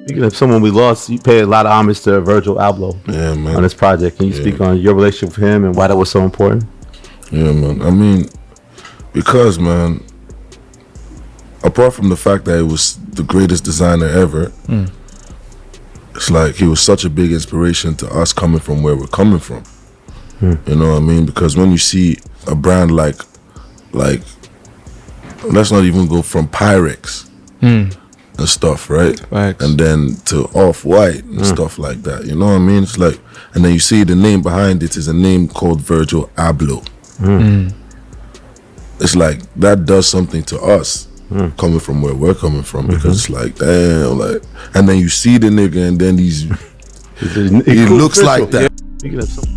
Speaking of someone we lost, you paid a lot of homage to Virgil Abloh Yeah, man. on this project. Can you speak on your relationship with him and why that was so important? Yeah, man. I mean, because, man, apart from the fact that he was the greatest designer ever, it's like he was such a big inspiration to us coming from where we're coming from. You know what I mean? Because when you see a brand like let's not even go from Pyrex and stuff, right? And then to Off-White and stuff like that. You know what I mean? It's like, and then you see the name behind it is a name called Virgil Abloh. It's like that does something to us coming from where we're coming from, because it's like, damn, like, and then you see the nigga and then he looks like that. Speaking of something.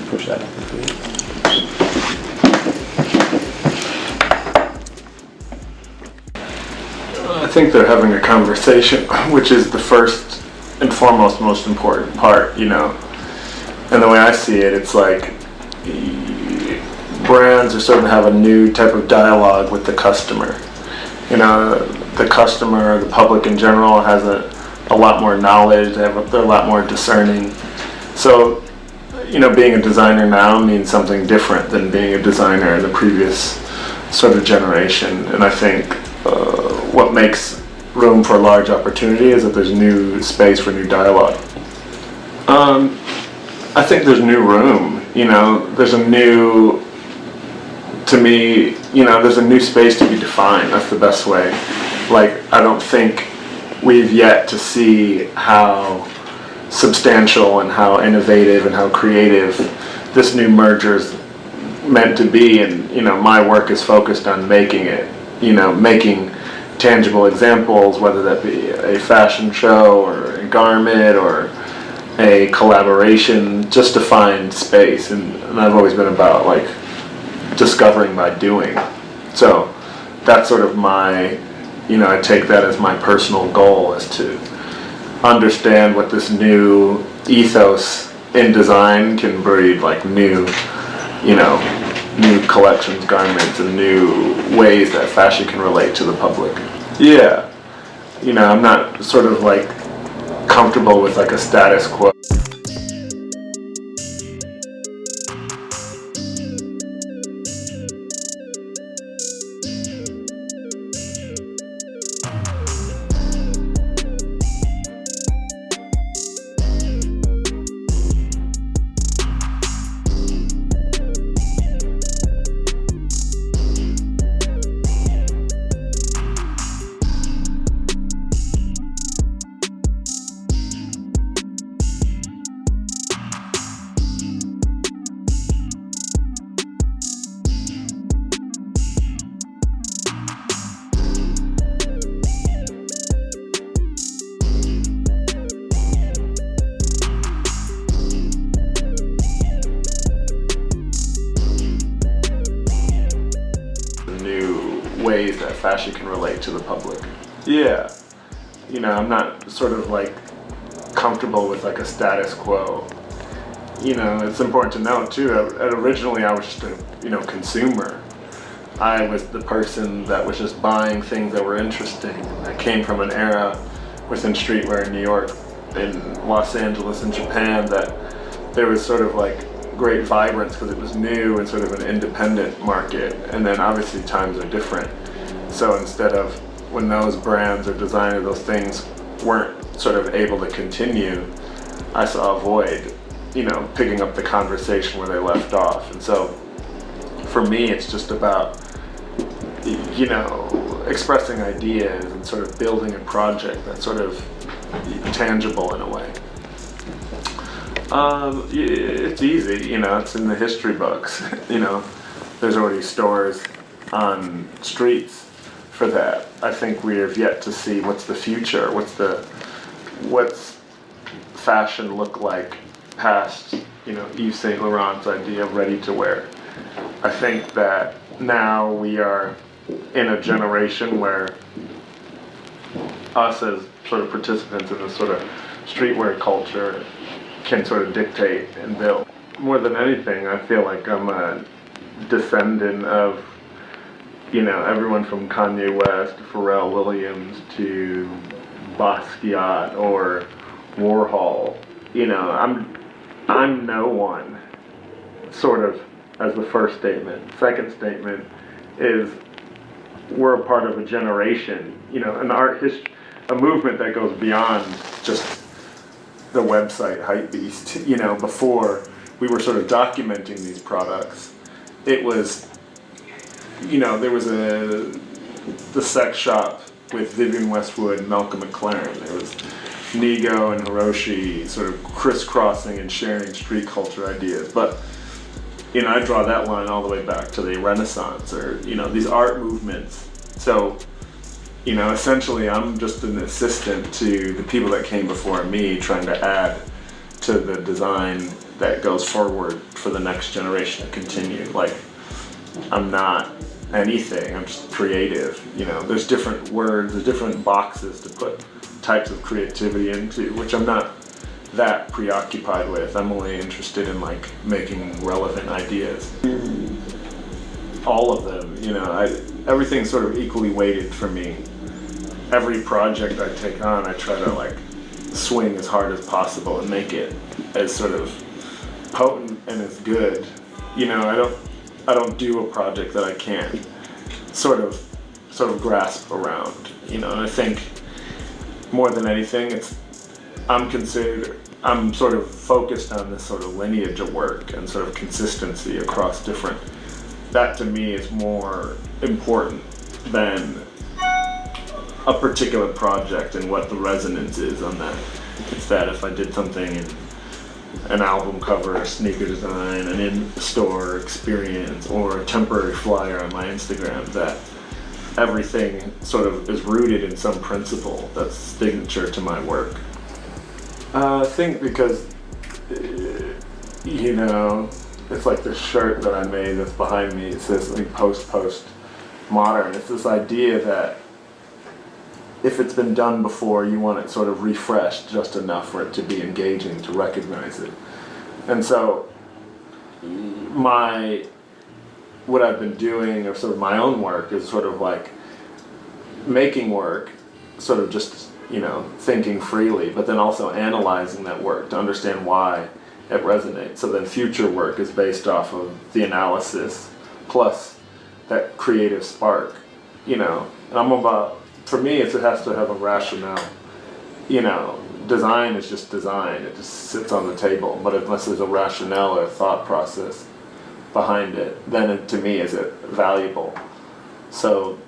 Push that. I think they're having a conversation, which is the first and foremost most important part, you know. And the way I see it, it's like brands are starting to have a new type of dialogue with the customer. You know, the customer, the public in general, has a lot more knowledge. They're a lot more discerning. So, you know, being a designer now means something different than being a designer in the previous sort of generation. And I think what makes room for large opportunity is that there's new space for new dialogue. I think there's new room, you know, there's a new, to me, you know, there's a new space to be defined. That's the best way. Like, I don't think we've yet to see how substantial and how innovative and how creative this new merger's meant to be, and you know, my work is focused on making it, you know, making tangible examples, whether that be a fashion show or a garment or a collaboration, just to find space. And I've always been about like discovering by doing. So that's sort of my, you know, I take that as my personal goal, is to understand what this new ethos in design can breed, like new, you know, new collections, garments, and new ways that fashion can relate to the public. Yeah, you know, I'm not sort of like comfortable with like a status quo. Ways that fashion can relate to the public. Yeah, you know, I'm not sort of like comfortable with like a status quo. You know, it's important to note too, originally I was just a, you know, consumer. I was the person that was just buying things that were interesting. I came from an era within streetwear in New York, in Los Angeles, in Japan, that there was sort of like great vibrance because it was new and sort of an independent market. And then obviously times are different. So instead of, when those brands or designers, those things weren't sort of able to continue, I saw a void, you know, picking up the conversation where they left off. And so for me, it's just about, you know, expressing ideas and sort of building a project that's sort of tangible in a way. It's easy, you know, it's in the history books. You know, there's already stores on streets for that. I think we have yet to see what's the future, what's fashion look like past, you know, Yves Saint Laurent's idea of ready to wear. I think that now we are in a generation where us as sort of participants in this sort of streetwear culture can sort of dictate and build. More than anything, I feel like I'm a descendant of, everyone from Kanye West, Pharrell Williams to Basquiat or Warhol. I'm no one, sort of, as the first statement. Second statement is we're a part of a generation, an art history, a movement that goes beyond just the website Hypebeast. Before we were sort of documenting these products, it was, there was the sex shop with Vivienne Westwood and Malcolm McLaren. There was Nigo and Hiroshi sort of crisscrossing and sharing street culture ideas. But, I draw that line all the way back to the Renaissance or, these art movements. So, essentially I'm just an assistant to the people that came before me, trying to add to the design that goes forward for the next generation to continue. Like, I'm not anything, I'm just creative. There's different words, there's different boxes to put types of creativity into, which I'm not that preoccupied with. I'm only interested in making relevant ideas. All of them, everything's sort of equally weighted for me. Every project I take on, I try to swing as hard as possible and make it as sort of potent and as good. I don't do a project that I can't sort of grasp around. And I think more than anything, I'm sort of focused on this sort of lineage of work and sort of consistency across different. That to me is more important than a particular project and what the resonance is on that. It's that if I did something in an album cover, a sneaker design, an in-store experience, or a temporary flyer on my Instagram, that everything sort of is rooted in some principle that's signature to my work. I think because, it's like this shirt that I made that's behind me. It says post-modern. It's this idea that if it's been done before, you want it sort of refreshed just enough for it to be engaging, to recognize it. And so what I've been doing, or sort of my own work, is sort of like making work, sort of just, thinking freely, but then also analyzing that work to understand why it resonates. So then future work is based off of the analysis plus that creative spark, and I'm about, for me, it has to have a rationale. Design is just design. It just sits on the table. But unless there's a rationale or a thought process behind it, then to me, is it valuable? So,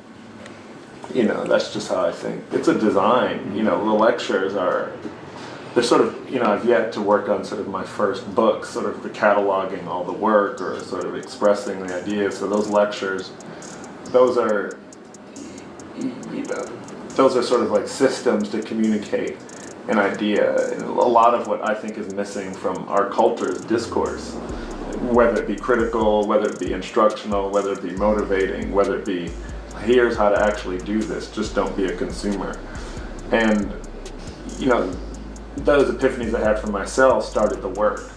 that's just how I think. It's a design. The lectures they're sort of, I've yet to work on sort of my first book, sort of the cataloging all the work or sort of expressing the ideas. So those lectures, those are sort of like systems to communicate an idea. And a lot of what I think is missing from our culture is discourse, whether it be critical, whether it be instructional, whether it be motivating, whether it be here's how to actually do this, just don't be a consumer. And those epiphanies I had for myself started the work.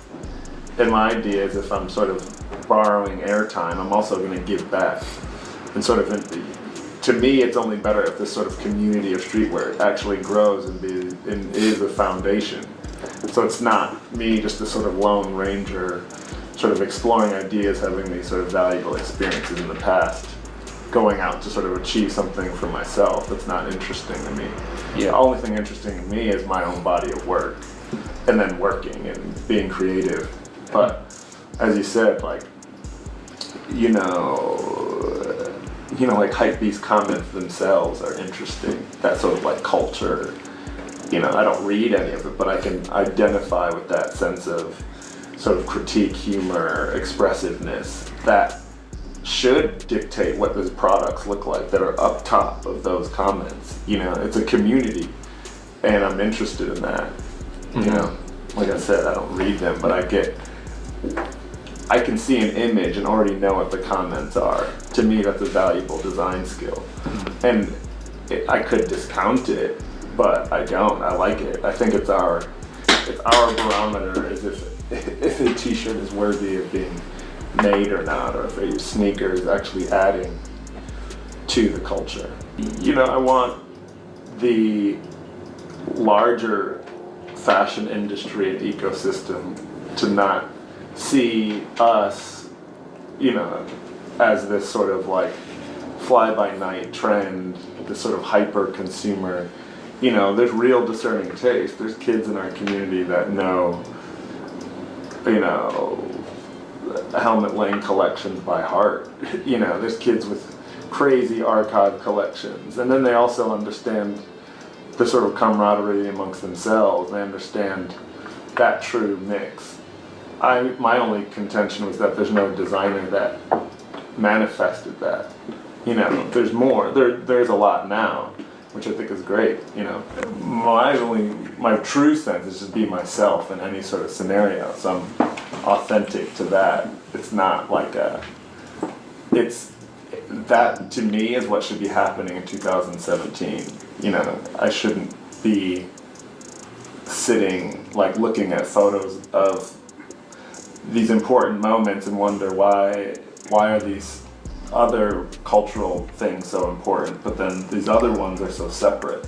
And my idea is, if I'm sort of borrowing airtime, I'm also going to give back. And sort of, to me, it's only better if this sort of community of streetwear actually grows and is a foundation. So it's not me just a sort of lone ranger, sort of exploring ideas, having these sort of valuable experiences in the past, going out to sort of achieve something for myself. That's not interesting to me. Yeah. The only thing interesting to me is my own body of work, and then working and being creative. But as you said, like Hypebeast comments themselves are interesting. That sort of like culture. I don't read any of it, but I can identify with that sense of sort of critique, humor, expressiveness that should dictate what those products look like that are up top of those comments. It's a community, and I'm interested in that. Like I said, I don't read them, but I can see an image and already know what the comments are. To me, that's a valuable design skill. And I could discount it, but I don't. I like it. I think it's our if our barometer is if a t-shirt is worthy of being made or not, or if a sneaker is actually adding to the culture. You know, I want the larger fashion industry and ecosystem to not see us, you know, as this sort of like fly-by-night trend, this sort of hyper-consumer. You know, there's real discerning taste. There's kids in our community that know, you know, Helmut Lang collections by heart. You know, there's kids with crazy archive collections. And then they also understand the sort of camaraderie amongst themselves. They understand that true mix. My only contention was that there's no designer that manifested that. You know, there's more. There's a lot now, which I think is great. You know, my true sense is just be myself in any sort of scenario. So I'm authentic to that. It's not like that to me is what should be happening in 2017. You know, I shouldn't be sitting like looking at photos of these important moments and wonder why are these other cultural things so important, but then these other ones are so separate.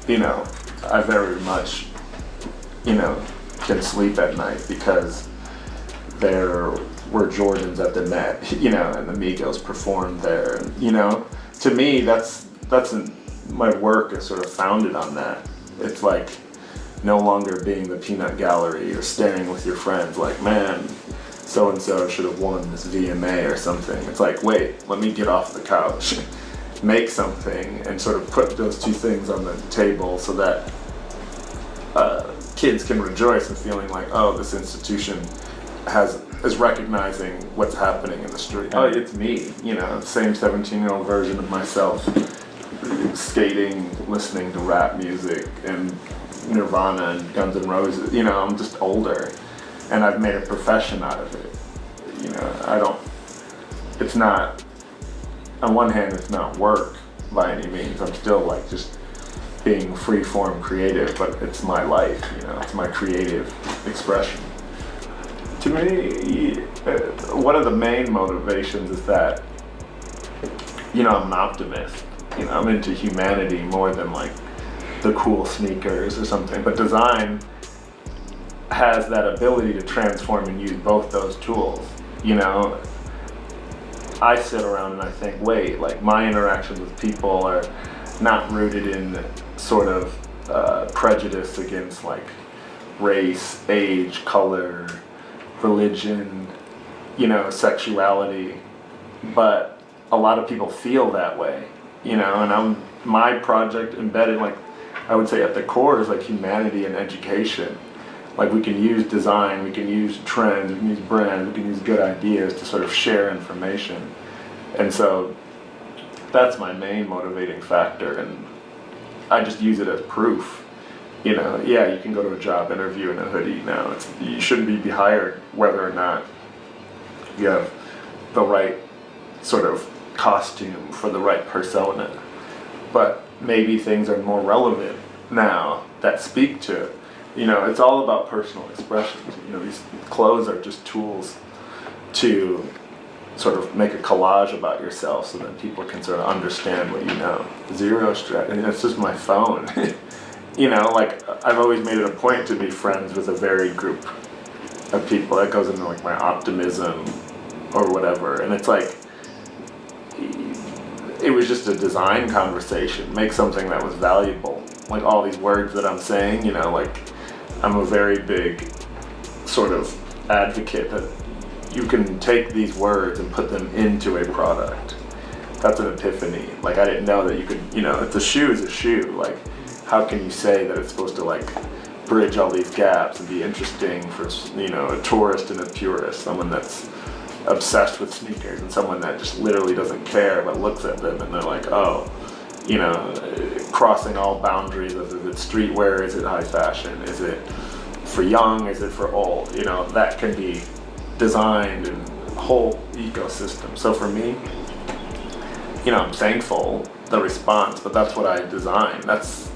You know, I very much, you know, can sleep at night because there were Jordans at the Met, you know, and the Migos performed there. And, you know, to me, my work is sort of founded on that. It's like no longer being the peanut gallery or staring with your friends like, man, so-and-so should have won this VMA or something. It's like, wait, let me get off the couch, make something, and sort of put those two things on the table so that kids can rejoice in feeling like, oh, this institution is recognizing what's happening in the street. Oh, it's me, you know, same 17-year-old version of myself, skating, listening to rap music and Nirvana and Guns N' Roses. You know, I'm just older, and I've made a profession out of it. You know, it's not, on one hand, it's not work by any means. I'm still like just being free-form creative, but it's my life, you know, it's my creative expression. To me, one of the main motivations is that, you know, I'm an optimist. You know, I'm into humanity more than like the cool sneakers or something, but design has that ability to transform and use both those tools. You know, I sit around and I think, wait, like my interactions with people are not rooted in sort of prejudice against like race, age, color, religion, you know, sexuality, but a lot of people feel that way, you know, and my project embedded, like, I would say at the core is like humanity and education. Like we can use design, we can use trends, we can use brands, we can use good ideas to sort of share information. And so that's my main motivating factor, and I just use it as proof. You know, yeah, you can go to a job interview in a hoodie now. You shouldn't be hired whether or not you have the right sort of costume for the right persona. But maybe things are more relevant now that speak to, you know, it's all about personal expression. You know, these clothes are just tools to sort of make a collage about yourself so that people can sort of understand what you know. Zero stress, and it's just my phone. You know, like I've always made it a point to be friends with a varied group of people. That goes into like my optimism or whatever. And it's like, it was just a design conversation. Make something that was valuable. Like all these words that I'm saying, you know, like I'm a very big sort of advocate that you can take these words and put them into a product. That's an epiphany. Like I didn't know that you could, you know, if the shoe is a shoe, like how can you say that it's supposed to like bridge all these gaps and be interesting for, you know, a tourist and a purist, someone that's obsessed with sneakers and someone that just literally doesn't care but looks at them and they're like, oh, you know, crossing all boundaries of is it streetwear, is it high fashion, is it for young, is it for old, you know, that can be designed in a whole ecosystem. So for me, you know, I'm thankful the response, but that's what I design. That's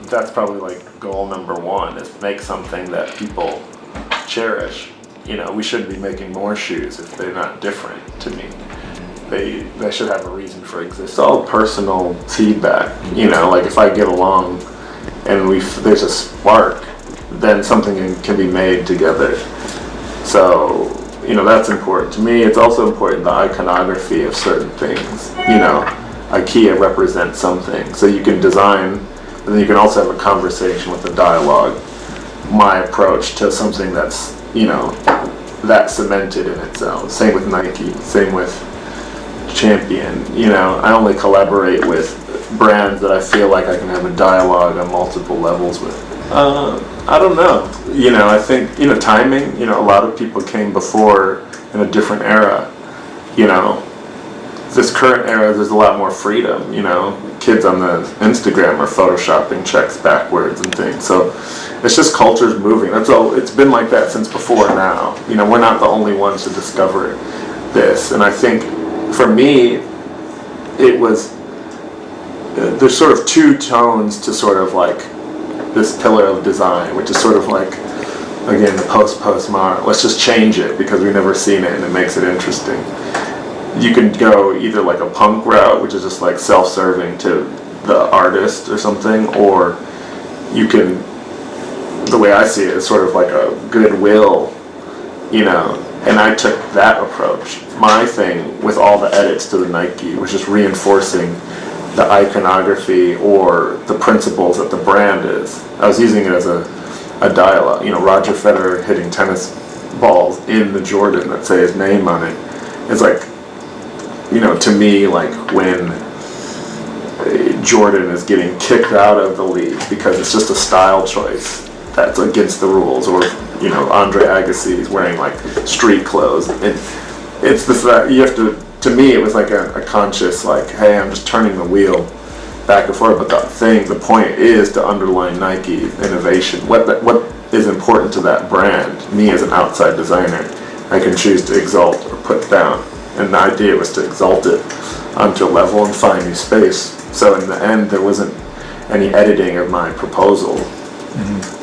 that's probably like goal number one, is make something that people cherish. You know, we shouldn't be making more shoes if they're not different to me. They should have a reason for existing. It's all personal feedback, you know, like if I get along and there's a spark, then something can be made together. So, you know, that's important to me. It's also important the iconography of certain things. You know, IKEA represents something, so you can design, and then you can also have a conversation with a dialogue. My approach to something that's, you know, that cemented in itself. Same with Nike, same with Champion. You know, I only collaborate with brands that I feel like I can have a dialogue on multiple levels with. I don't know. You know, I think, you know, timing, you know, a lot of people came before in a different era. You know, this current era, there's a lot more freedom, you know. Kids on the Instagram are photoshopping checks backwards and things. So it's just culture's moving. That's all. It's been like that since before now. You know, we're not the only ones to discover this. And I think for me, it was, there's sort of two tones to sort of like this pillar of design, which is sort of like, again, the postmodern. Let's just change it because we've never seen it and it makes it interesting. You can go either like a punk route, which is just like self-serving to the artist or something, or you can, the way I see it, is sort of like a goodwill, you know, and I took that approach. My thing with all the edits to the Nike was just reinforcing the iconography or the principles that the brand is. I was using it as a dialogue. You know, Roger Federer hitting tennis balls in the Jordan that say his name on it. It's like, you know, to me, like when Jordan is getting kicked out of the league because it's just a style choice that's against the rules, or, you know, Andre Agassi is wearing like street clothes. And it's the fact you have to me, it was like a conscious, like, hey, I'm just turning the wheel back and forth. But the point is to underline Nike innovation. What is important to that brand? Me as an outside designer, I can choose to exalt or put down. And the idea was to exalt it onto a level and find new space. So in the end, there wasn't any editing of my proposal. Mm-hmm.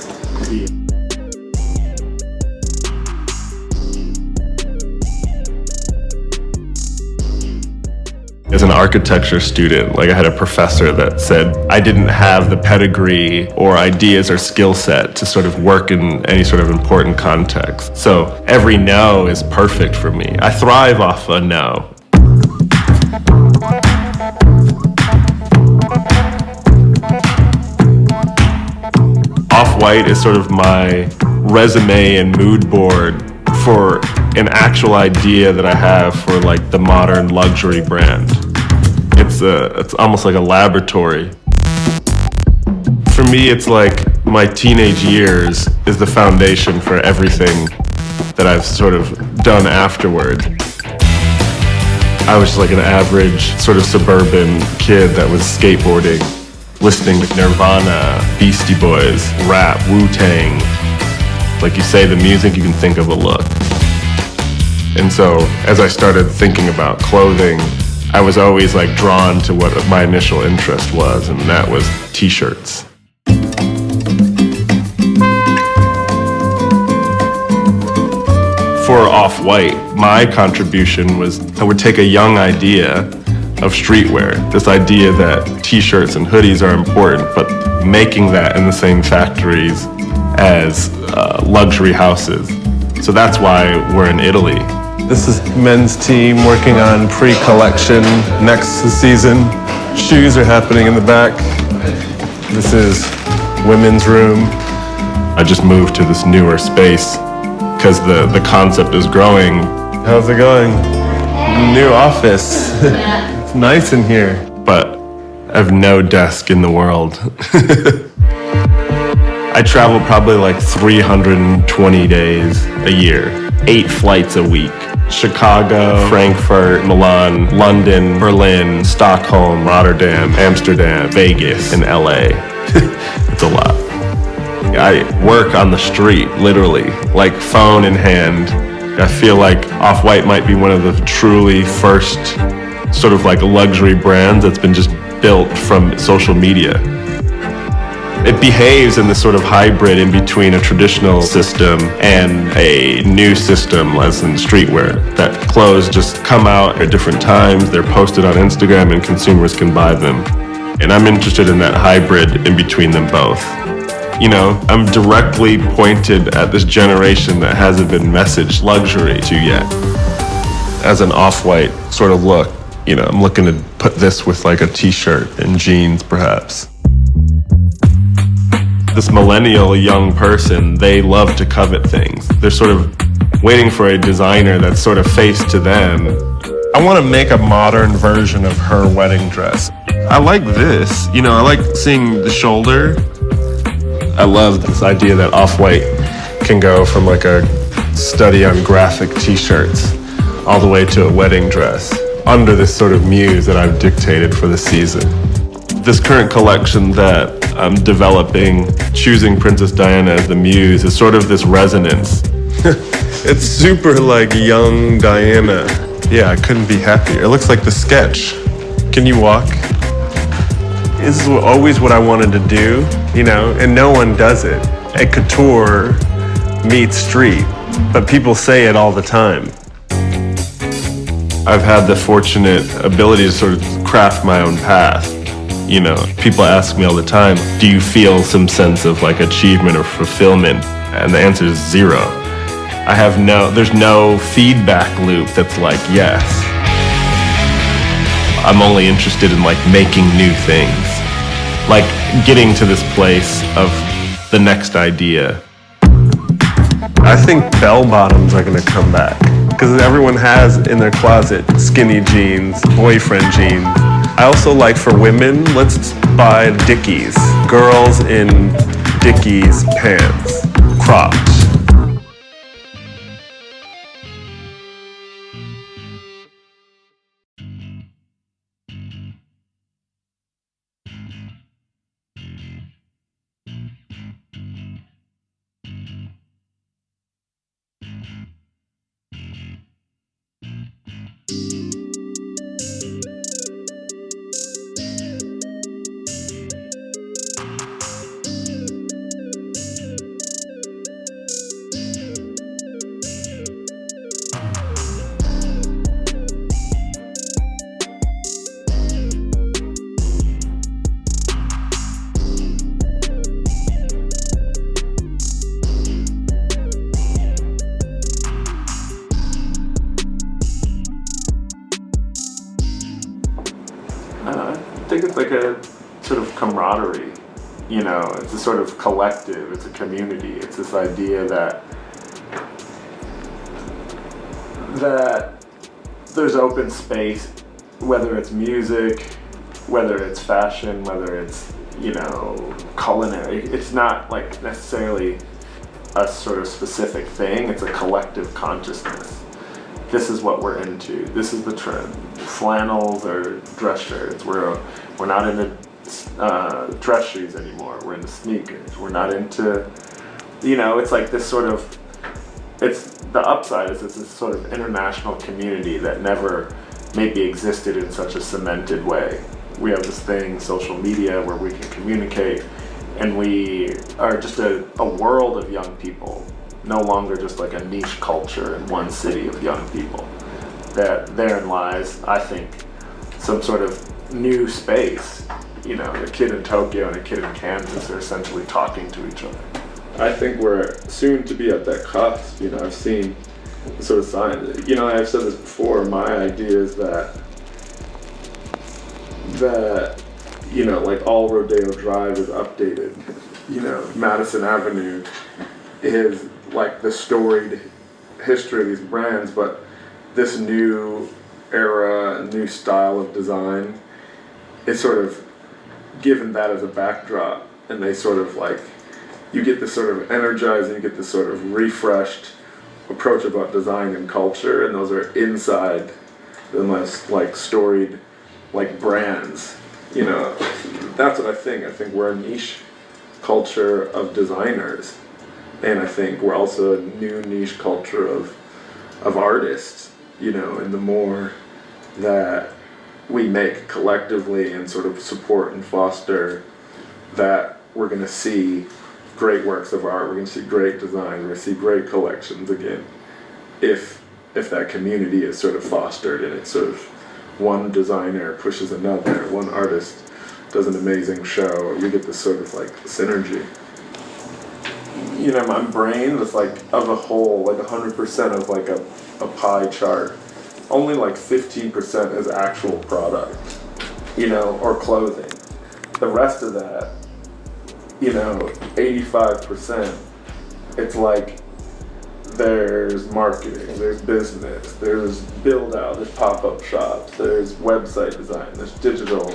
As an architecture student, like I had a professor that said I didn't have the pedigree or ideas or skill set to sort of work in any sort of important context. So every no is perfect for me. I thrive off a no. Off-White is sort of my resume and mood board for an actual idea that I have for like the modern luxury brand. It's almost like a laboratory. For me, it's like my teenage years is the foundation for everything that I've sort of done afterward. I was just like an average sort of suburban kid that was skateboarding, listening to Nirvana, Beastie Boys, rap, Wu-Tang. Like you say the music, you can think of a look. And so as I started thinking about clothing, I was always like drawn to what my initial interest was, and that was t-shirts. For Off-White, my contribution was I would take a young idea of streetwear, this idea that t-shirts and hoodies are important, but making that in the same factories as luxury houses. So that's why we're in Italy. This is men's team working on pre-collection next season. Shoes are happening in the back. This is women's room. I just moved to this newer space because the concept is growing. How's it going? New office. It's nice in here. But I have no desk in the world. I travel probably like 320 days a year, 8 flights a week. Chicago, Frankfurt, Milan, London, Berlin, Stockholm, Rotterdam, Amsterdam, Vegas, and LA. It's a lot. I work on the street, literally, like phone in hand. I feel like Off-White might be one of the truly first sort of like luxury brands that's been just built from social media. It behaves in this sort of hybrid in between a traditional system and a new system, as in streetwear, that clothes just come out at different times, they're posted on Instagram, and consumers can buy them. And I'm interested in that hybrid in between them both. You know, I'm directly pointed at this generation that hasn't been messaged luxury to yet. As an off-white sort of look, you know, I'm looking to put this with like a t-shirt and jeans, perhaps. This millennial young person, they love to covet things. They're sort of waiting for a designer that's sort of face to them. I want to make a modern version of her wedding dress. I like this, you know, I like seeing the shoulder. I love this idea that Off-White can go from like a study on graphic t-shirts all the way to a wedding dress under this sort of muse that I've dictated for the season. This current collection that I'm developing, choosing Princess Diana as the muse, is sort of this resonance. It's super like young Diana. Yeah, I couldn't be happier. It looks like the sketch. Can you walk? This is always what I wanted to do, you know, and no one does it. A couture meets street, but people say it all the time. I've had the fortunate ability to sort of craft my own path. You know, people ask me all the time, do you feel some sense of like achievement or fulfillment? And the answer is zero. There's no feedback loop that's like, yes. I'm only interested in like making new things. Like getting to this place of the next idea. I think bell bottoms are gonna come back because everyone has in their closet skinny jeans, boyfriend jeans. I also like for women, let's buy Dickies. Girls in Dickies pants, cropped. I think it's like a sort of camaraderie, you know, it's a sort of collective, it's a community, it's this idea that there's open space, whether it's music, whether it's fashion, whether it's, you know, culinary. It's not like necessarily a sort of specific thing, it's a collective consciousness. This is what we're into. This is the trend. Flannels or dress shirts. We're not into dress shoes anymore. We're into sneakers. We're not into, you know, it's like this sort of, it's the upside is it's this sort of international community that never maybe existed in such a cemented way. We have this thing, social media, where we can communicate, and we are just a world of young people. No longer just like a niche culture in one city of young people. That therein lies, I think, some sort of new space. You know, a kid in Tokyo and a kid in Kansas are essentially talking to each other. I think we're soon to be at that cusp. You know, I've seen sort of signs. You know, I've said this before, my idea is that you know, like all Rodeo Drive is updated. You know, Madison Avenue is like the storied history of these brands, but this new era, new style of design is sort of given that as a backdrop, and they sort of like, you get this sort of energizing, you get this sort of refreshed approach about design and culture, and those are inside the most like storied like brands. You know, that's what I think. I think we're a niche culture of designers. And I think we're also a new niche culture of artists, you know, and the more that we make collectively and sort of support and foster that we're going to see great works of art, we're going to see great designs, we're going to see great collections again, if that community is sort of fostered and it's sort of one designer pushes another, one artist does an amazing show, we get this sort of like synergy. You know, my brain is like of a whole, like 100% of like a pie chart, only like 15% is actual product, you know, or clothing. The rest of that, you know, 85%, it's like there's marketing, there's business, there's build out, there's pop-up shops, there's website design, there's digital,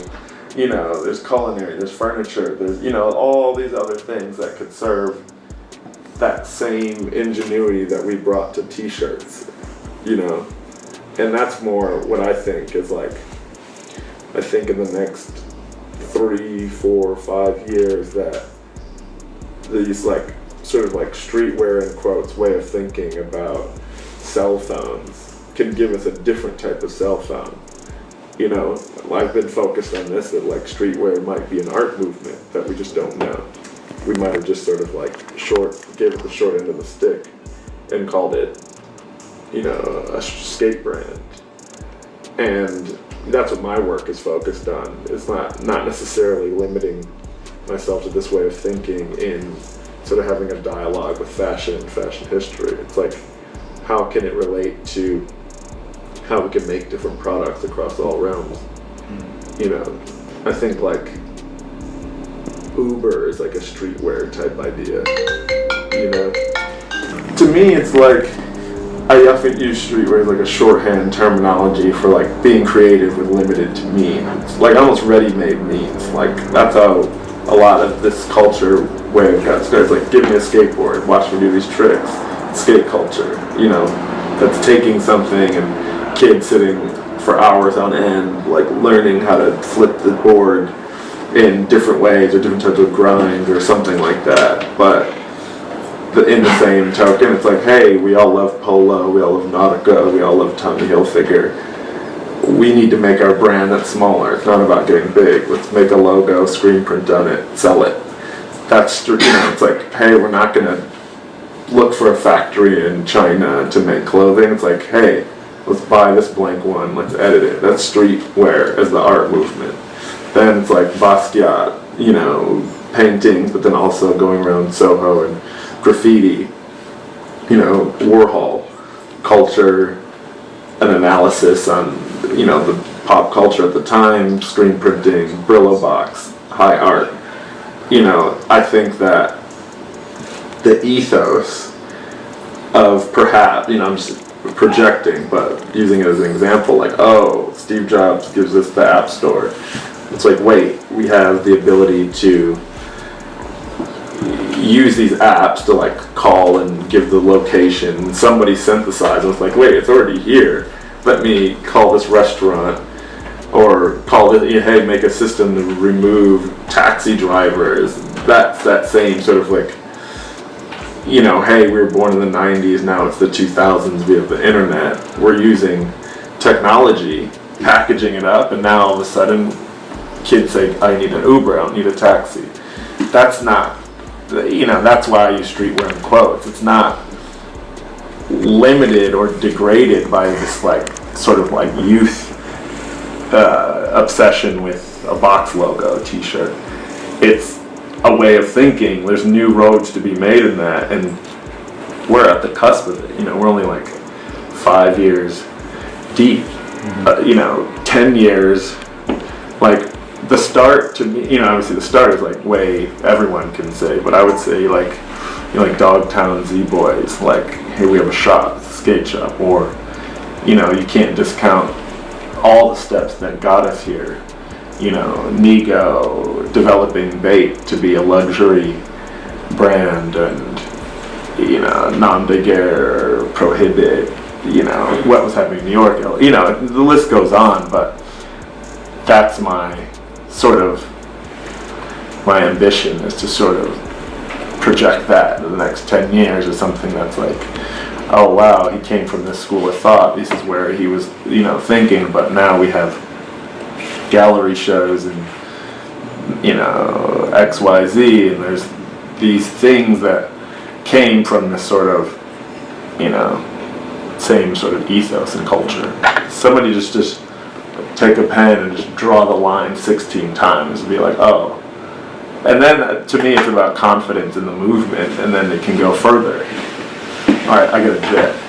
you know, there's culinary, there's furniture, there's, you know, all these other things that could serve that same ingenuity that we brought to t-shirts, you know. And that's more what I think is like, I think in the next 3, 4, 5 years that these like sort of like streetwear in quotes way of thinking about cell phones can give us a different type of cell phone. You know, I've been focused on this, that like streetwear might be an art movement that we just don't know. We might have just sort of like gave it the short end of the stick and called it, you know, a skate brand. And that's what my work is focused on. It's not necessarily limiting myself to this way of thinking in sort of having a dialogue with fashion and fashion history. It's like, how can it relate to how we can make different products across all realms? You know, I think like Uber is like a streetwear type idea, you know? To me, it's like, I often use streetwear as like a shorthand terminology for like being creative with limited to means. Like almost ready-made means. Like that's how a lot of this culture way of got started. Like, give me a skateboard, watch me do these tricks. Skate culture, you know, that's taking something and kids sitting for hours on end, like learning how to flip the board in different ways or different types of grinds or something like that. But in the same token, it's like, hey, we all love Polo, we all love Nautica, we all love Tommy Hilfiger. We need to make our brand that's smaller. It's not about getting big. Let's make a logo, screen print on it, sell it. That's, you know, it's like, hey, we're not going to look for a factory in China to make clothing. It's like, hey, let's buy this blank one, let's edit it. That's streetwear as the art movement. Then it's like Basquiat, you know, paintings, but then also going around Soho and graffiti, you know, Warhol, culture, an analysis on, you know, the pop culture at the time, screen printing, Brillo box, high art. You know, I think that the ethos of perhaps, you know, I'm just projecting, but using it as an example, like, oh, Steve Jobs gives us the App Store. It's like, wait, we have the ability to use these apps to like call and give the location. Somebody synthesized and it's like, wait, it's already here. Let me call this restaurant or call it, you know, hey, make a system to remove taxi drivers. That's that same sort of like, you know, hey, we were born in the 90s, now it's the 2000s, we have the internet. We're using technology, packaging it up, and now all of a sudden kids say, I need an Uber, I don't need a taxi. That's not, you know, that's why I use streetwear in quotes. It's not limited or degraded by this like sort of like youth obsession with a box logo t-shirt. It's a way of thinking. There's new roads to be made in that, and we're at the cusp of it. You know, we're only like 5 years deep. You know, 10 years, like the start to me, you know, obviously the start is like way everyone can say, but I would say like, you know, like Dogtown Z-Boys, like, hey, we have a shop, it's a skate shop, or, you know, you can't discount all the steps that got us here. You know, Nigo developing Bait to be a luxury brand, and, you know, Nom de Guerre, Prohibit, you know, what was happening in New York, you know, the list goes on, but that's my sort of, my ambition is to sort of project that in the next 10 years as something that's like, oh wow, he came from this school of thought, this is where he was, you know, thinking, but now we have gallery shows and you know, XYZ, and there's these things that came from this sort of, you know, same sort of ethos and culture. Somebody just take a pen and just draw the line 16 times and be like, oh. And then to me it's about confidence in the movement, and then it can go further. All right, I got a jet.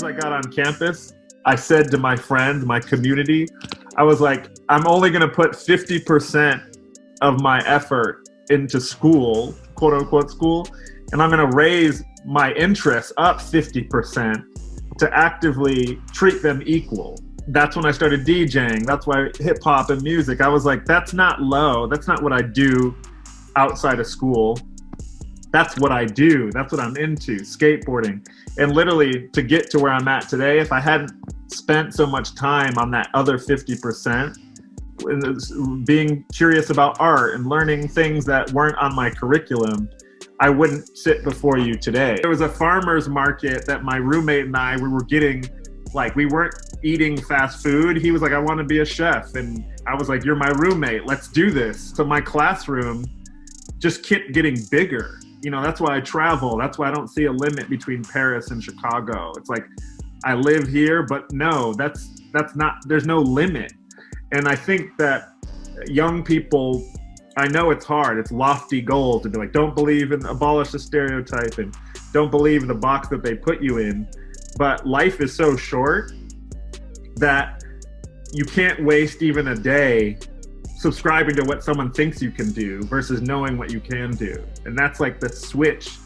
I got on campus, I said to my friends, my community, I was like, I'm only going to put 50% of my effort into school, quote unquote school, and I'm going to raise my interests up 50% to actively treat them equal. That's when I started DJing. That's why hip hop and music. I was like, that's not low. That's not what I do outside of school. That's what I do. That's what I'm into, skateboarding. And literally, to get to where I'm at today, if I hadn't spent so much time on that other 50%, being curious about art and learning things that weren't on my curriculum, I wouldn't sit before you today. There was a farmer's market that my roommate and I, we were getting, like, we weren't eating fast food. He was like, I want to be a chef. And I was like, you're my roommate. Let's do this. So my classroom just kept getting bigger. You know, that's why I travel. That's why I don't see a limit between Paris and Chicago. It's like, I live here, but no, that's not, there's no limit. And I think that young people, I know it's hard. It's lofty goal to be like, don't believe in, abolish the stereotype, and don't believe in the box that they put you in. But life is so short that you can't waste even a day subscribing to what someone thinks you can do versus knowing what you can do. And that's like the switch.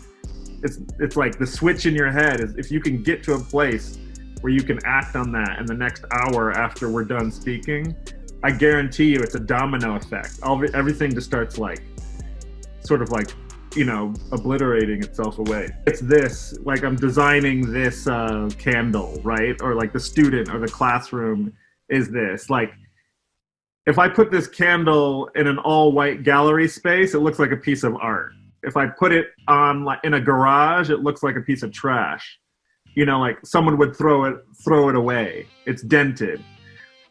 It's like the switch in your head is if you can get to a place where you can act on that in the next hour after we're done speaking, I guarantee you it's a domino effect. Everything just starts like, sort of like, you know, obliterating itself away. It's this, like I'm designing this candle, right? Or like the student or the classroom is this. Like, if I put this candle in an all-white gallery space, it looks like a piece of art. If I put it on like in a garage, it looks like a piece of trash. You know, like someone would throw it away. It's dented.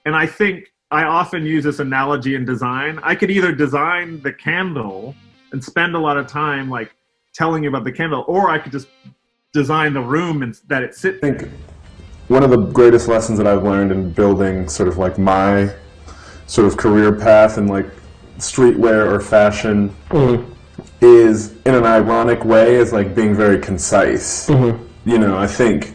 And I think I often use this analogy in design. I could either design the candle and spend a lot of time like telling you about the candle, or I could just design the room and that it sits. I think one of the greatest lessons that I've learned in building sort of like my sort of career path in like streetwear or fashion is, in an ironic way, is like being very concise. You know, I think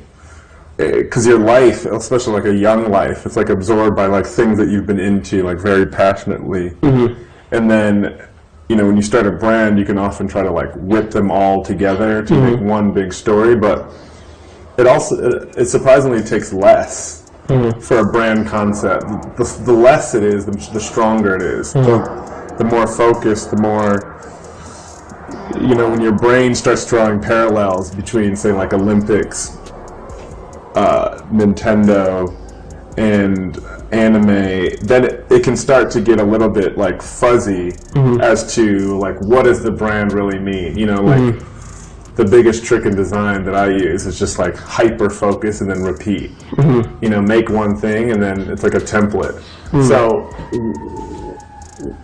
because your life, especially like a young life, it's like absorbed by like things that you've been into like very passionately. And then, you know, when you start a brand, you can often try to like whip them all together to make one big story, but it surprisingly takes less for a brand concept. The less it is, the stronger it is. The more focused, the more, you know, when your brain starts drawing parallels between, say, like Olympics, Nintendo, and anime, then it can start to get a little bit like fuzzy as to like what does the brand really mean. You know, like the biggest trick in design that I use is just like hyper focus and then repeat. You know, make one thing and then it's like a template. So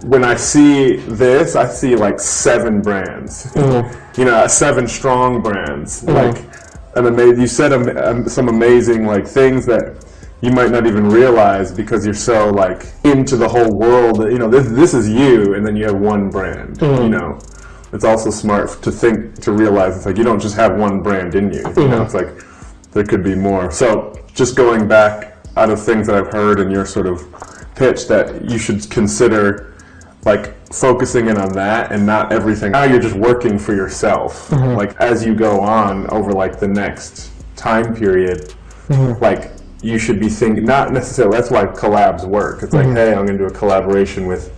when I see this, I see like 7 brands. You know, 7 strong brands. Like, and you said some amazing like things that you might not even realize because you're so like into the whole world. You know, this is you, and then you have one brand. You know, it's also smart to realize it's like you don't just have one brand in you. You know, it's like there could be more. So just going back out of things that I've heard in your sort of pitch, that you should consider like focusing in on that and not everything. Now you're just working for yourself. Like as you go on over like the next time period, like you should be thinking, not necessarily, that's why collabs work. It's like, hey, I'm gonna do a collaboration with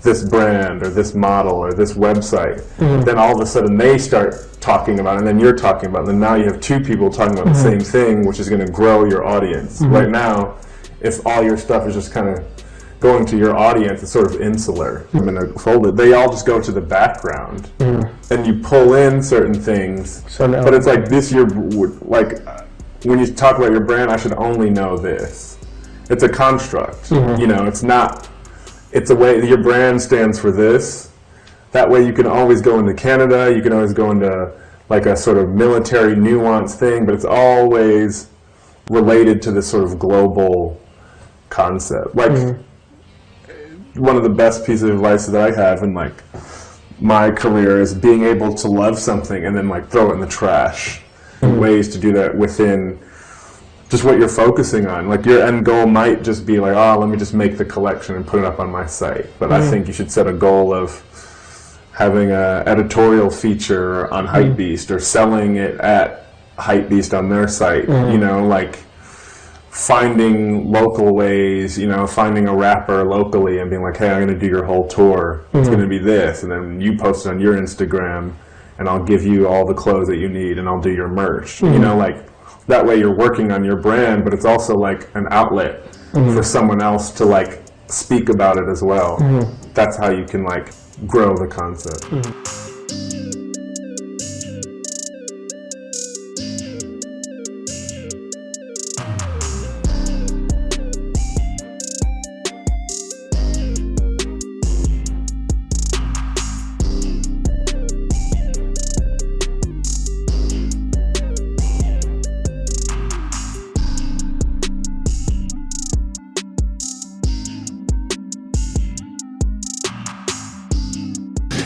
this brand or this model or this website, then all of a sudden they start talking about it, and then you're talking about it, and then now you have two people talking about the same thing, which is going to grow your audience. Right now, if all your stuff is just kind of going to your audience, it's sort of insular. I'm going to fold it. They all just go to the background, and you pull in certain things. But it's like this year, like when you talk about your brand, I should only know this. It's a construct. You know, it's not. It's a way. Your brand stands for this. That way, you can always go into Canada. You can always go into like a sort of military nuance thing, but it's always related to this sort of global concept. Like one of the best pieces of advice that I have in like my career is being able to love something and then like throw it in the trash. And ways to do that within just what you're focusing on. Like your end goal might just be like, oh, let me just make the collection and put it up on my site. But I think you should set a goal of having an editorial feature on Hypebeast or selling it at Hypebeast on their site. You know, like finding local ways, you know, finding a rapper locally and being like, hey, I'm going to do your whole tour. It's going to be this. And then you post it on your Instagram and I'll give you all the clothes that you need and I'll do your merch. You know, like that way you're working on your brand, but it's also like an outlet for someone else to like speak about it as well. That's how you can like grow the concept.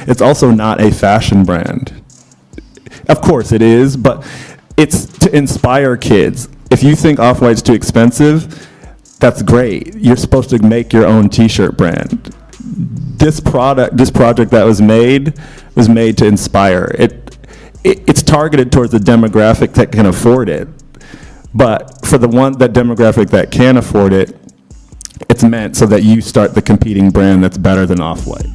It's also not a fashion brand. Of course it is, but it's to inspire kids. If you think Off-White's too expensive, that's great. You're supposed to make your own t-shirt brand. This project that was made to inspire. It's targeted towards the demographic that can afford it. But for that demographic that can afford it, it's meant so that you start the competing brand that's better than Off-White.